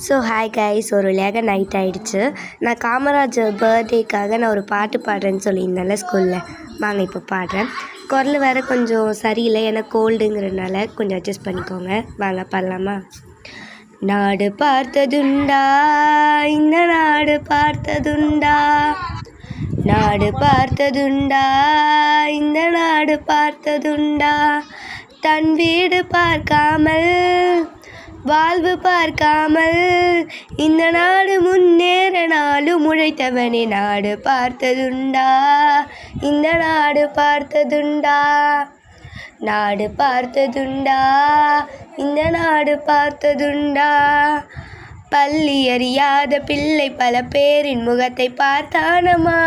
So hi guys, ஒரு வழியாக night ஆகிடுச்சு. நான் காமராஜர் பர்த்டேக்காக நான் ஒரு பாட்டு பாடுறேன்னு சொல்லியிருந்தேன்ல ஸ்கூலில். வாங்க இப்போ பாடுறேன். குரல் வேறு கொஞ்சம் சரியில்லை, ஏன்னா கோல்டுங்கிறதுனால கொஞ்சம் அட்ஜஸ்ட் பண்ணிக்கோங்க. வாங்க பாடலாமா? நாடு பார்த்ததுண்டா, இந்த நாடு பார்த்ததுண்டா, நாடு பார்த்ததுண்டா, இந்த நாடு பார்த்ததுண்டா, தன் வீடு பார்க்காமல் வாழ்வு பார்க்காமல் இந்த நாடு முன்னேற நாளும் உழைத்தவனே. நாடு பார்த்ததுண்டா, இந்த நாடு பார்த்ததுண்டா, நாடு பார்த்ததுண்டா, இந்த நாடு பார்த்ததுண்டா. பள்ளி அறியாத பிள்ளை பல பேரின் முகத்தை பார்த்தானம்மா,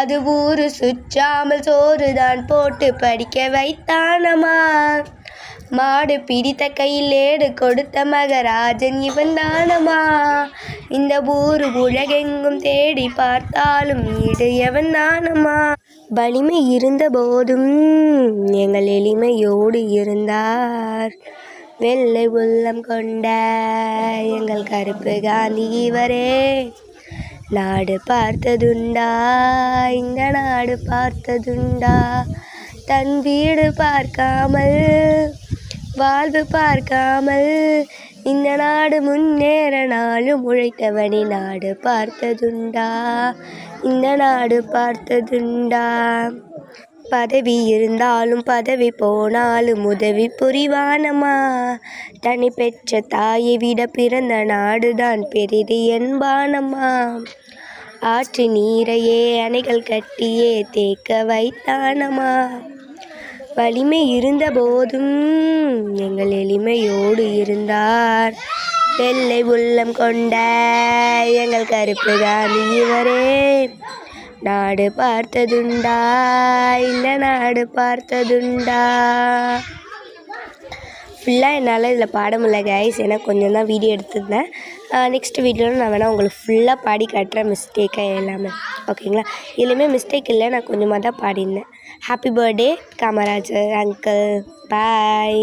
அது ஊரு சுற்றாமல் சோறுதான் போட்டு படிக்க வைத்தானம்மா. மாடு பிடித்த கையில் ஏடு கொடுத்த மகராஜன் இவன் தானம்மா, இந்த ஊரு உலகெங்கும் தேடி பார்த்தாலும் ஈடு எவன் தானம்மா. வலிமை இருந்த போதும் எங்கள் எளிமையோடு இருந்தார், வெள்ளை உள்ளம் கொண்ட எங்கள் கருப்பு காந்தி இவரே. நாடு பார்த்ததுண்டா, இந்த நாடு பார்த்ததுண்டா, தன் வீடு பார்க்காமல் வாழ்வு பார்க்காமல் இந்த நாடு முன்னேற நாளும் உழைத்தவனே. நாடு பார்த்ததுண்டா, இந்த நாடு பார்த்ததுண்டா. பதவி இருந்தாலும் பதவி போனாலும் உதவி புரிவானம்மா, தனி பெற்ற தாயை விட பிறந்த நாடுதான் பெரிது என்பானம்மா. ஆற்று நீரையே அணைகள் கட்டியே தேக்க வைத்தானம்மா. வலிமை இருந்த போதும் எங்கள் எளிமையோடு இருந்தார், வெள்ளை உள்ளம் கொண்ட எங்கள் கருப்பு காந்தி இவரே. நாடு பார்த்ததுண்டா, இந்த நாடு பார்த்ததுண்டா. ஃபுல்லாக என்னால் இதில் பாட முடியல கைஸ், ஏன்னா கொஞ்சம் தான் வீடியோ எடுத்திருந்தேன். நெக்ஸ்ட் வீடியோவில் நான் வேணால் உங்களுக்கு ஃபுல்லாக பாடி காட்டுறேன், மிஸ்டேக்காக எல்லாமே. ஓகேங்களா? இதுலேயுமே மிஸ்டேக் இல்லை, நான் கொஞ்சமாக தான் பாடியிருந்தேன். Happy birthday Kamarajar uncle. பாய்.